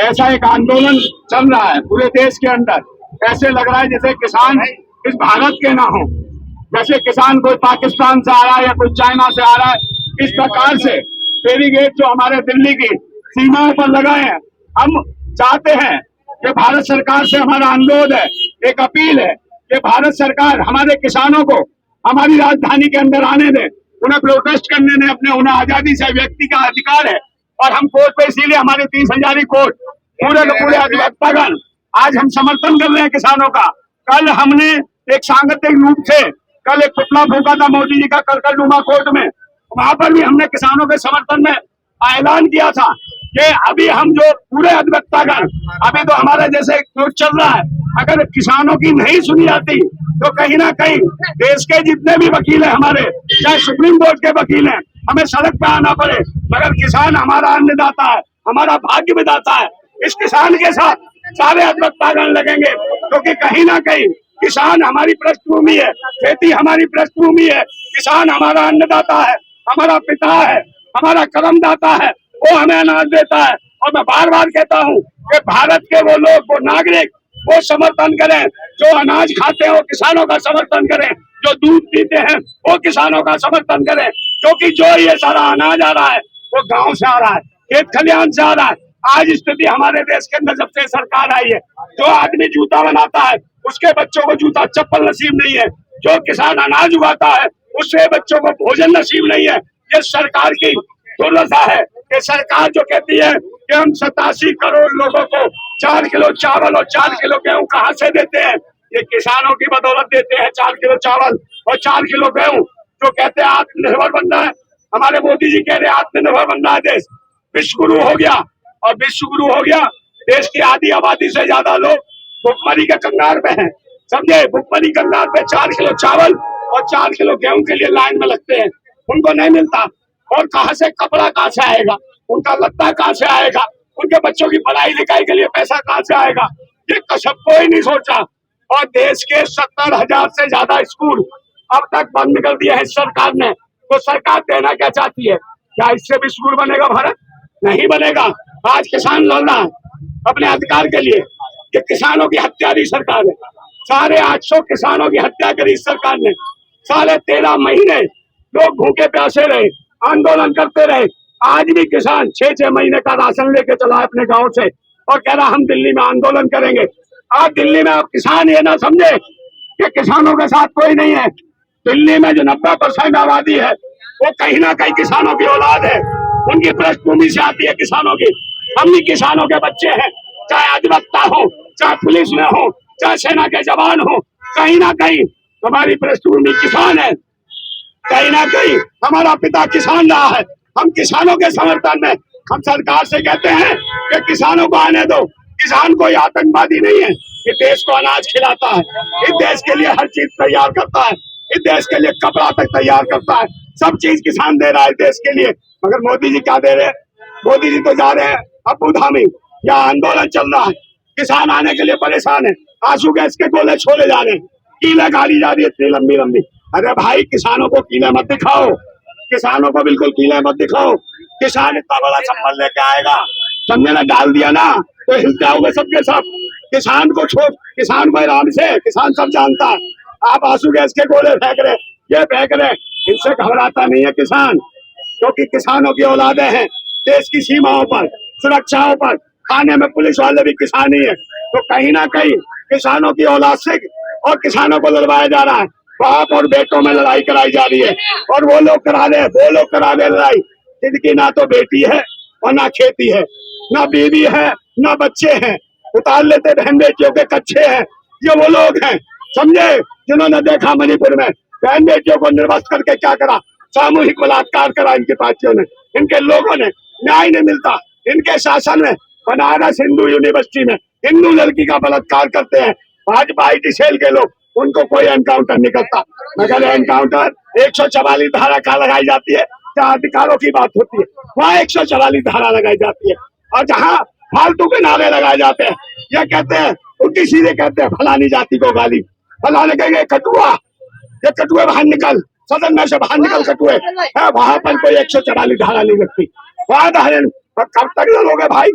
ऐसा एक आंदोलन चल रहा है पूरे देश के अंदर। ऐसे लग रहा है जैसे किसान इस भारत के ना हो, जैसे किसान कोई पाकिस्तान से आ रहा है या कोई चाइना से आ रहा है। इस प्रकार से बैरिकेड जो हमारे दिल्ली की सीमाओं पर लगाए हैं, हम चाहते हैं कि भारत सरकार से हमारा अनुरोध है, एक अपील है कि भारत सरकार हमारे किसानों को हमारी राजधानी के अंदर आने दे। उन्हें प्रोटेस्ट करने ने अपने उन्हें आजादी से व्यक्ति का अधिकार है और हम कोर्ट पे इसीलिए हमारे 30,000 कोर्ट पूरे के पूरे अधिवक्तागण आज हम समर्थन कर रहे हैं किसानों का। कल हमने एक सांगठनिक रूप से कल एक पुतला फूका था मोदी जी का कलकलनुमा कोर्ट में, वहां पर भी हमने किसानों के समर्थन में ऐलान किया था कि अभी हम जो पूरे अधिवक्तागण अभी तो हमारा जैसे कोर्ट चल रहा है, अगर किसानों की नहीं सुनी जाती तो कहीं ना कहीं देश के जितने भी वकील हैं हमारे, चाहे सुप्रीम कोर्ट के वकील हैं, हमें सड़क पे आना पड़े। मगर किसान हमारा अन्नदाता है, हमारा भाग्य विधाता है। इस किसान के साथ सारे अधिवक्तागण लगेंगे क्योंकि कहीं ना कहीं किसान हमारी पृष्ठभूमि है, खेती हमारी पृष्ठभूमि है, किसान हमारा अन्नदाता है, हमारा पिता है, हमारा कर्मदाता है, वो हमें अनाज देता है। और मैं बार बार कहता हूँ कि भारत के वो लोग, वो नागरिक, वो समर्थन करें जो अनाज खाते हैं, वो किसानों का समर्थन करें, जो दूध पीते हैं वो किसानों का समर्थन करें, क्योंकि जो ये सारा अनाज आ रहा है वो गांव से आ रहा है, खेत खलिहान से आ रहा है। आज स्थिति हमारे देश के अंदर जब से सरकार आई है, जो आदमी जूता बनाता है उसके बच्चों को जूता चप्पल नसीब नहीं है, जो किसान अनाज उगाता है उससे बच्चों को भोजन नसीब नहीं है। ये सरकार की दुर्दशा है कि सरकार जो कहती है कि हम 87 करोड़ लोगों को 4 किलो चावल और 4 किलो गेहूं कहाँ से देते हैं, ये किसानों की बदौलत देते हैं 4 किलो चावल और 4 किलो गेहूं। जो कहते हैं आत्मनिर्भर बनना है, हमारे मोदी जी कह रहे हैं आत्मनिर्भर बनना है देश, विश्व गुरु हो गया। और विश्व गुरु हो गया, देश की आधी आबादी से ज्यादा लोग भुखमरी के कंगाल पे हैं, समझे। भुखमरी कंगाल पे 4 किलो चावल और 4 किलो गेहूं के लिए लाइन में लगते हैं, उनको नहीं मिलता। और कहाँ से कपड़ा कहाँ से आएगा, उनका लत्ता कहाँ से आएगा, उनके बच्चों की पढ़ाई लिखाई के लिए पैसा कहाँ से आएगा, ये कसम कोई नहीं सोचा। और देश के 70,000 से ज्यादा स्कूल अब तक बंद कर दिए हैं सरकार ने। तो सरकार देना क्या चाहती है? क्या इससे भी स्कूल बनेगा भारत? नहीं बनेगा। आज किसान लड़ रहा है अपने अधिकार के लिए, कि किसानों की हत्यारी सरकार है। 850 किसानों की हत्या करी सरकार ने। 13.5 महीने लोग भूखे प्यासे रहे, आंदोलन करते रहे। आज भी किसान 6-6 महीने का राशन लेके चला अपने गांव से और कह रहा हम दिल्ली में आंदोलन करेंगे। आज दिल्ली में आप किसान ये ना समझे कि किसानों के साथ कोई नहीं है। दिल्ली में जो 90% आबादी है वो कहीं ना कहीं किसानों की औलाद है, उनकी पृष्ठभूमि से आती है किसानों की। हम भी किसानों के बच्चे हैं, चाहे अधिवक्ता हो, चाहे पुलिस में हो, चाहे सेना के जवान हो, कहीं ना कहीं हमारी पृष्ठभूमि किसान है। कहीं ना कहीं हमारा पिता किसान रहा है। हम किसानों के समर्थन में हम सरकार से कहते हैं कि किसानों को आने दो। किसान कोई आतंकवादी नहीं है, ये देश को अनाज खिलाता है, इस देश के लिए हर चीज तैयार करता है, इस देश के लिए कपड़ा तक तैयार करता है, सब चीज किसान दे रहा है देश के लिए। मगर मोदी जी क्या दे रहे हैं? मोदी जी तो जा रहे हैं अबू धामी, यहाँ आंदोलन चल रहा है, किसान आने के लिए परेशान है, आंसू गैस के गोले छोड़े जा रहे हैं, कीले गाड़ी जा रही है इतनी लंबी लंबी। अरे भाई किसानों को कीले मत दिखाओ, किसानों को बिल्कुल कीले मत दिखाओ। किसान इतना बड़ा संबल लेके आएगा, समझे ना, डाल दिया ना तो हिल जाओगे सबके सब। किसान को छोड़, किसान को आराम से, किसान सब जानता है। आप आंसू गैस के गोले फेंक रहे, ये फेंक रहे, इनसे घबराता नहीं है किसान, क्योंकि किसानों की औलादे हैं। देश की सीमाओं पर, सुरक्षाओं पर, खाने में पुलिस वाले भी किसान ही है। तो कहीं ना कहीं किसानों की औलाद से और किसानों को लड़वाया जा रहा है। बाप और बेटों में लड़ाई कराई जा रही है और वो लोग करा रहे, वो लोग करा रहे लड़ाई जिनकी ना तो बेटी है और ना खेती है, ना बीवी है, ना बच्चे हैं। उतार लेते बहन बेटियों के कच्चे हैं। ये वो लोग हैं, समझे, जिन्होंने देखा मणिपुर में बहन बेटियों को निर्वस्त्र करके क्या करा, सामूहिक बलात्कार करा इनकी पार्टियों ने, इनके लोगों ने। न्याय नहीं मिलता इनके शासन में। बनारस हिंदू यूनिवर्सिटी में हिंदू लड़की का बलात्कार करते हैं भाजपा IT सेल के लोग, उनको कोई एनकाउंटर नहीं करता। मगर एनकाउंटर 144 धारा का लगाई जाती है, जहाँ अधिकारों की बात होती है वहाँ 144 धारा लगाई जाती है। और जहाँ फालतू के नारे लगाए जाते हैं, ये कहते हैं, उल्टी सीधे कहते हैं फलानी जाति को गाली, फलाने कहेंगे कटुआ, ये कटुए बाहर निकल, सदन में से बाहर निकल कटुए है। वहां पर कोई 144 धारा नहीं लगती, वहां धारा। कब तक लड़ोगे भाई?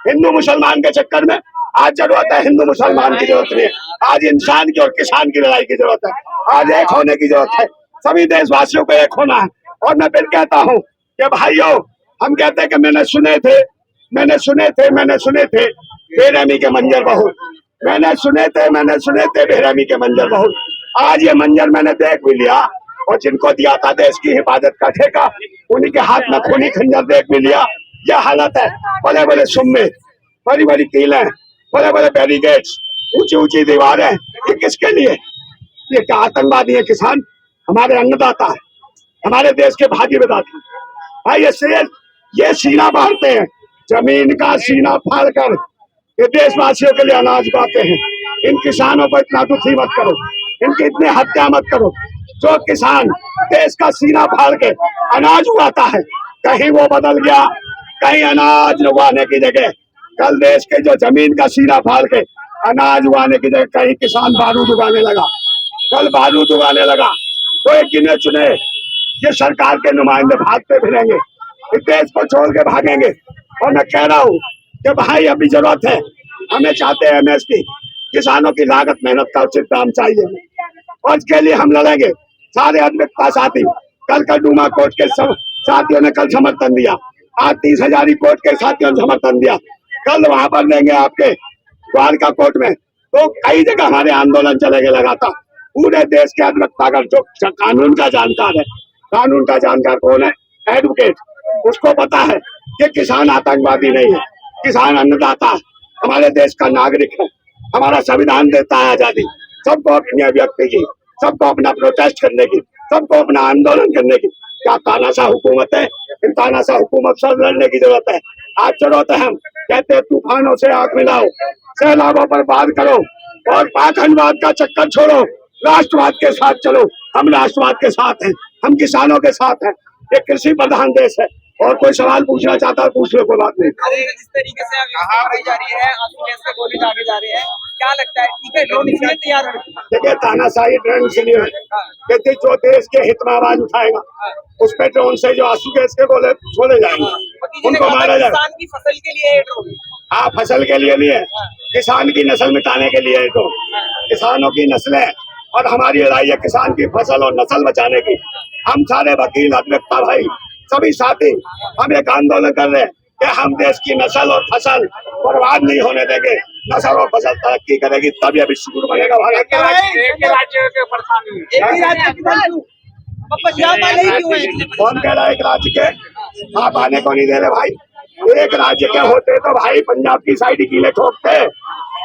हिंदू मुसलमान के चक्कर में आज जरूरत है हिंदू मुसलमान की जरूरत नहीं है, आज इंसान की और किसान की लड़ाई की जरूरत है, आज एक होने की जरूरत है, सभी देशवासियों को एक होना है। और मैं फिर कहता हूँ कि भाइयों, हम कहते हैं कि मैंने सुने थे बेरहमी के मंजर बहुत, मैंने सुने थे बेरहमी के मंजर बहुत, आज ये मंजर मैंने देख भी लिया। और जिनको दिया था देश की हिफाजत का ठेका, उन्हीं के हाथ में खूनी खंजर देख भी लिया। यह हालत है, बड़े बड़े सुम्मे, बड़ी बड़ी कीलें, बड़े बड़े बैरिकेड्स, ऊंची ऊंची दीवारें, ये किसके लिए? ये क्या आतंकवादी है किसान? हमारे अन्नदाता है, हमारे देश के भाग्य विधाता भाई। ये सीना फाड़ते हैं, जमीन का सीना फाड़ कर ये देशवासियों के लिए अनाज उगाते हैं। इन किसानों को इतना दुखी मत करो, इनकी इतनी हत्या मत करो। जो किसान देश का सीना फाड़ के अनाज उगाता है, कहीं वो बदल गया, कहीं अनाज उगाने की जगह कल देश के जो जमीन का सीना फाड़ के अनाज उगाने की जगह कहीं किसान बारूद उगाने लगा, कल बारूद उगाने लगा, तो एक गिने चुने ये सरकार के नुमाइंदे भागते फिरेंगे, इस देश को छोड़ के भागेंगे। और मैं कह रहा हूँ कि भाई अभी जरूरत है, हमें चाहते हैं एमएसपी, किसानों की लागत मेहनत का उचित दाम चाहिए, और इसके लिए हम लड़ेंगे। सारे अधिवक्ता साथी, कल का डूमा कोर्ट के साथियों ने कल समर्थन दिया, आज 30,000 कोर्ट के साथियों ने समर्थन दिया, कल वहां पर देंगे आपके द्वारका कोर्ट में। तो कई जगह हमारे आंदोलन चलेंगे लगातार। पूरे देश के अधिवक्ता का जो कानून का जानकार है, कानून का जानकार कौन है? एडवोकेट, उसको पता है कि किसान आतंकवादी नहीं है, किसान अन्नदाता है, हमारे देश का नागरिक है, हमारा संविधान देता है आजादी सबको अपनी अभिव्यक्ति की, सबको अपना प्रोटेस्ट करने की, सबको अपना आंदोलन करने की। क्या तानाशाह हुकूमत है? इन तानाशाह हुकूमत से लड़ने की जरूरत है। आज जरूरत है, हम कहते हैं तूफानों से आग मिलाओ, सैलाबों पर बात करो, और पाखंडवाद का चक्कर छोड़ो, राष्ट्रवाद के साथ चलो। हम राष्ट्रवाद के साथ हैं, हम किसानों के साथ हैं। एक कृषि प्रधान देश है। और कोई सवाल पूछना चाहता है पूछ लो, कोई बात नहीं। जिस तरीके से आगे जा रही है, आंसू गैस के गोले दागे जा रहे हैं, क्या लगता है ठीक है ड्रोन इसलिए तैयार हो? देखिए, तानाशाही ड्रोन इसलिए कहते जो देश के हित में आवाज उठाएगा उस पे ड्रोन से जो आंसू गैस के गोले छोड़े जाएंगे, उनको मारा जाएगा। किसान की फसल के लिए ड्रोन, हाँ, फसल के लिए नहीं है, किसान की नस्ल मिटाने के लिए तो किसानों की नस्लें, और हमारी लड़ाई है किसान की फसल और नस्ल बचाने की। हम सारे वकील, अधिवक्ता भाई, सभी साथी हम एक आंदोलन कर रहे हैं कि हम देश की नस्ल और फसल बर्बाद नहीं होने देंगे। नस्ल और फसल तरक्की करेगी तब यह विश्व गुरु बनेगा भारत। एक ही राज्य के परेशानी, एक ही राज्य की पंजाब वाले ही क्यों है? कौन कह रहा है एक राज्य के? आप आने को नहीं दे रहे भाई। एक राज्य के होते तो भाई पंजाब की साइड कीले ठोकते,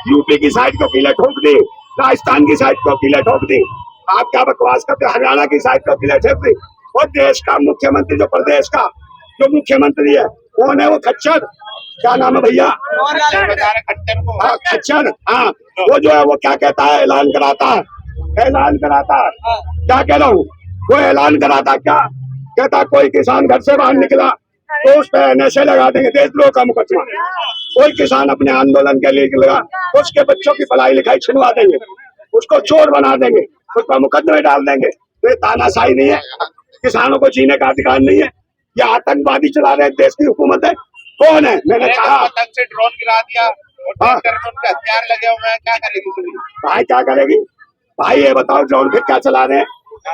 यूपी की साइड को कीले ठोक दी, राजस्थान की साइड को कीले ठोक दी। आप क्या बकवास करते? हरियाणा की साइड को कीले ठोक दी। और देश का मुख्यमंत्री, जो प्रदेश का जो मुख्यमंत्री है, कौन है वो? खच्चर, क्या नाम है भैया? हाँ, खच्चर। हाँ, वो जो है वो क्या कहता है? ऐलान कराता है, क्या कह रहा हूँ, वो ऐलान कराता क्या कहता? कोई किसान घर से बाहर निकला तो उस पर नशे लगा देंगे, देशद्रोह का मुकदमा। कोई किसान अपने आंदोलन के लिए लगा तो उसके बच्चों की पढ़ाई लिखाई छिनवा देंगे, उसको चोर बना देंगे, उस पर मुकदमे डाल देंगे। तो ये तानाशाही नहीं है? किसानों को जीने का अधिकार नहीं है? ये आतंकवादी चला रहे देश की हुकूमत है? कौन है? मैंने कहा से ड्रोन गिरा दिया और हथियार लगे हुए हैं, क्या करेगी भाई? क्या करेगी भाई? ये बताओ, ड्रोन फिर क्या चला रहे हैं?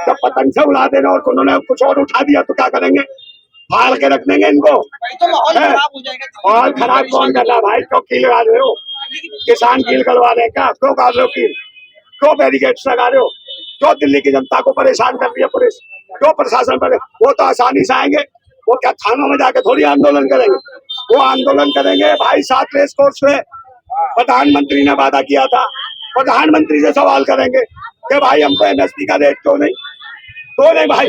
जब पतंग से उड़ा देना और उन्होंने कुछ और उठा दिया तो क्या करेंगे? मार के रख देंगे इनको। और खराब कौन कर रहा है भाई? क्यों कील लगा रहे हो? किसान कील करवा रहे हैं क्या? क्यों कर रहे हो कील? क्यों बैरिकेड्स लगा रहे हो? क्यों दिल्ली की जनता को परेशान कर रही है पुलिस? क्यों प्रशासन पर? वो तो आसानी से आएंगे, वो क्या थानों में जाके थोड़ी आंदोलन करेंगे? वो आंदोलन करेंगे भाई 7 रेस कोर्स पे। प्रधानमंत्री ने वादा किया था, प्रधानमंत्री से सवाल करेंगे कि भाई हमको एमएसपी का रेट क्यों नहीं? तो नहीं भाई,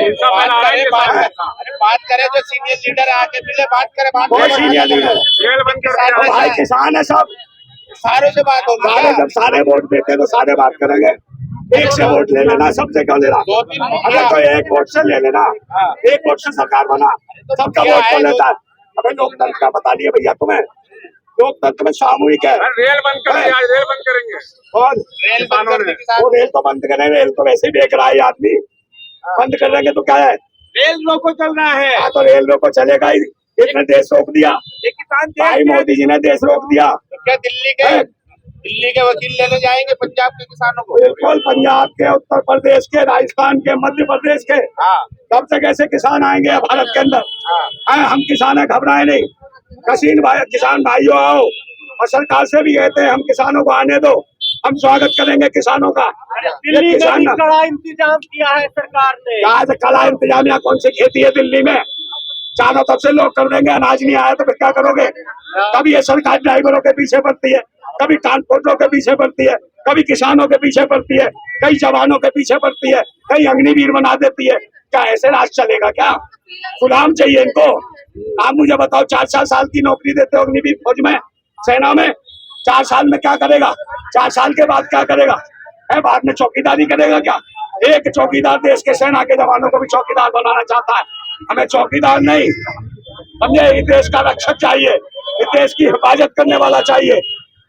बात करें जो सीनियर लीडर आके मिले, बात करें। बहुत सीनियर लीडर भाई, किसान है सब, सारों से बात हो रही है। जब सारे वोट देते तो सारे बात करेंगे। एक से वोट ले लेना, सबसे क्यों लेना? अगर तो एक वोट से ले लेना, एक वोट से सरकार बना, सबका वोट क्यों लेता है? अबे लोकतंत्र का पता नहीं है भैया तुम्हें? लोकतंत्र में सामूहिक है। रेल बंद करेंगे, आज रेल बंद करेंगे। और रेल बंद करने के साथ वो रेल तो बंद करेंगे, रेल तो वैसे ही बेच रहा है आदमी, बंद कर देंगे तो क्या है? रेल रोको चल रहा है। हाँ, तो रेल रोको चलेगा ही, इसने देश रोक दिया, ये किसान भाई मोदी जी ने देश रोक दिया। तो क्या दिल्ली के वकील लेने जाएंगे पंजाब के किसानों को? बिल्कुल, पंजाब के, उत्तर प्रदेश के, राजस्थान के, मध्य प्रदेश के हाँ सब जगह से किसान आएंगे भारत के अंदर। हाँ हम किसान है, घबराए नहीं। किसान भाइयों आओ, और सरकार से भी कहते हैं हम किसानों को आने दो, हम स्वागत करेंगे किसानों का। दिल्ली में भी कड़ा इंतजाम किया है सरकार ने। यहाँ से कला इंतजाम, यहाँ कौन सी खेती है दिल्ली में? चारों तरफ से लोग कर देंगे, अनाज नहीं आया तो फिर क्या करोगे? कभी ये सरकार ड्राइवरों के पीछे पड़ती है, कभी ट्रांसपोर्टरों के पीछे पड़ती है, कभी किसानों के पीछे पड़ती है, कई जवानों के पीछे पड़ती है, कई अग्निवीर बना देती है। क्या ऐसे राज चलेगा क्या? गुलाम चाहिए इनको। आप मुझे बताओ, 4-4 साल की नौकरी देते हो अग्निवीर फौज में, सेना में, 4 साल में क्या करेगा? 4 साल के बाद क्या करेगा? बाद में चौकीदारी करेगा क्या? एक चौकीदार देश के सेना के जवानों को भी चौकीदार बनाना चाहता है। हमें चौकीदार नहीं, समझे, इस देश का रक्षक चाहिए, इस देश की हिफाजत करने वाला चाहिए।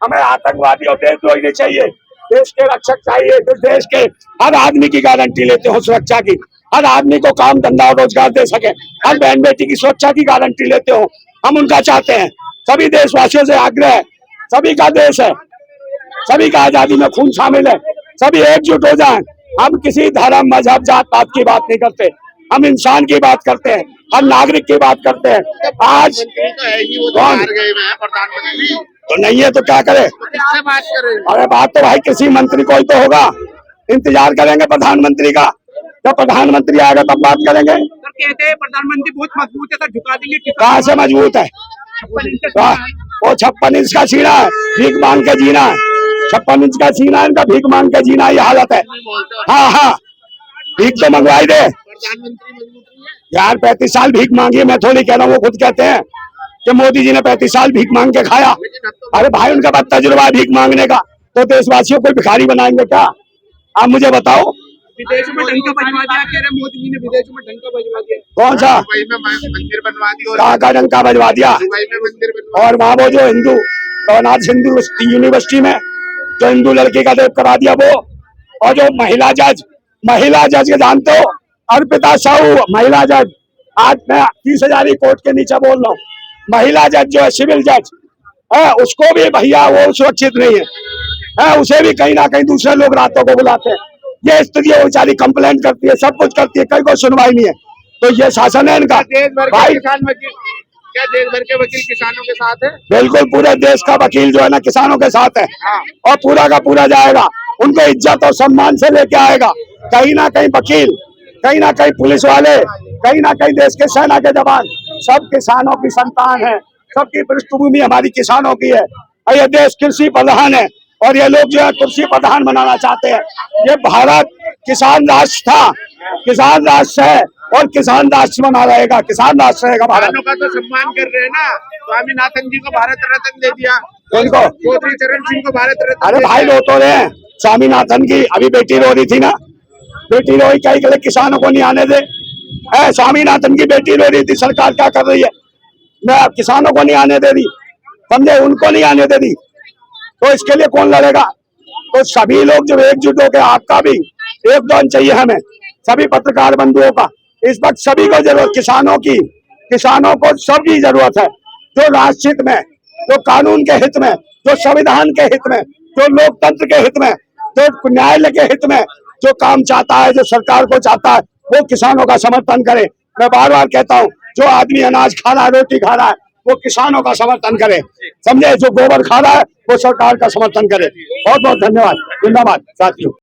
हमें आतंकवादी और देशद्रोही नहीं चाहिए, देश के रक्षक चाहिए। जो देश के हर आदमी की गारंटी लेते हो सुरक्षा की, हर आदमी को काम धंधा और रोजगार दे सके, हर बहन बेटी की सुरक्षा की गारंटी लेते हो, हम उनका चाहते हैं। सभी देशवासियों से आग्रह है, सभी का देश है, सभी का आजादी में खून शामिल है, सभी एकजुट हो जाएं। हम किसी धर्म, मजहब, जात पात की बात नहीं करते, हम इंसान की बात करते हैं, हर नागरिक की बात करते हैं। आज कौन प्रधानमंत्री तो नहीं है तो क्या करे? किससे बात करें? अरे बात तो भाई किसी मंत्री को ही तो होगा। इंतजार करेंगे प्रधानमंत्री का, जब प्रधानमंत्री आएगा तब बात करेंगे। सर कहते हैं प्रधानमंत्री बहुत मजबूत है, सर झुका देंगे। कहाँ से मजबूत है? वो 56 इंच का सीना है, भीख मांग के जीना है। 56 इंच का सीना है इनका, भीख मांग के जीना, ये हालत है। हाँ हाँ, भीख तो मंगवाई दे यार। 35 साल भीख मांगी, मैं थोड़ी कह रहा हूँ, वो खुद कहते हैं कि मोदी जी ने 35 साल भीख मांग के खाया। अरे भाई, उनका बहुत तजुर्बा है भीख मांगने का, तो देशवासियों को भिखारी बनाएंगे क्या? आप मुझे बताओ। विदेशों में डंका बजवा दिया, कह रहे मोदी जी ने विदेशों में डंका बजवा दिया। कौन सा? दुबई में मंदिर बनवा दिया। कहाँ का डंका बजवा दिया? दुबई में मंदिर बनवा। और वहाँ वो जो हिंदू नवनाथ हिंदू यूनिवर्सिटी में जो हिंदू लड़की का रेप करा दिया वो, और जो महिला जज के जानते हो, अर्पिता साहू महिला जज। आज मैं 30,000 कोर्ट के नीचे बोल रहा हूँ, महिला जज जो है सिविल जज है, उसको भी भैया वो सुरक्षित नहीं है, उसे भी कहीं ना कहीं दूसरे लोग रातों को बुलाते हैं। ये स्थिति है, वो बेचारी कंप्लेंट करती है, सब कुछ करती है, कहीं कोई सुनवाई नहीं है। तो ये शासन है इनका। देश भर के भाई किसान वकील, क्या देश भर के वकील किसानों के साथ है? बिल्कुल, पूरे देश का वकील जो है ना किसानों के साथ है, और पूरा का पूरा जाएगा, उनको इज्जत और सम्मान से लेके आएगा। कहीं ना कहीं वकील, कहीं ना कहीं पुलिस वाले, कहीं ना कहीं देश के सेना के जवान, सब किसानों की संतान है, सबकी पृष्ठभूमि हमारी किसानों की है। और ये देश कृषि प्रधान है, और ये लोग जो है कृषि प्रधान बनाना चाहते हैं। ये भारत किसान राष्ट्र था, किसान राष्ट्र है, और किसान राष्ट्र बना रहेगा, किसान राष्ट्र रहेगा भारत। किसानों का तो सम्मान कर रहे हैं ना, स्वामीनाथन जी को भारत रत्न दे दिया, उनको चौधरी चरण सिंह को भारत रत्न। अरे भाई, रो तो रहे हैं स्वामीनाथन की, अभी बेटी रो रही थी ना, बेटी रोई क्या के लिए किसानों को नहीं आने दे? स्वामीनाथन की बेटी रो रही थी, सरकार क्या कर रही है? मैं किसानों को नहीं आने दे रही, समझे, उनको नहीं आने दे रही, तो इसके लिए कौन लड़ेगा? तो सभी लोग जो एकजुट होकर, आपका भी योगदान चाहिए हमें, सभी पत्रकार बंधुओं का। इस वक्त सभी को जरूरत, किसानों की, किसानों को सबकी जरूरत है, जो राष्ट्र हित में, जो कानून के हित में, जो संविधान के हित में, जो लोकतंत्र के हित में, जो न्यायालय के हित में जो काम चाहता है, जो सरकार को चाहता है, वो किसानों का समर्थन करे। मैं बार बार कहता हूँ, जो आदमी अनाज खा रहा है, रोटी खा रहा है, वो किसानों का समर्थन करे, समझे, जो गोबर खा रहा है वो सरकार का समर्थन करे। बहुत बहुत धन्यवाद, जिंदाबाद साथियों।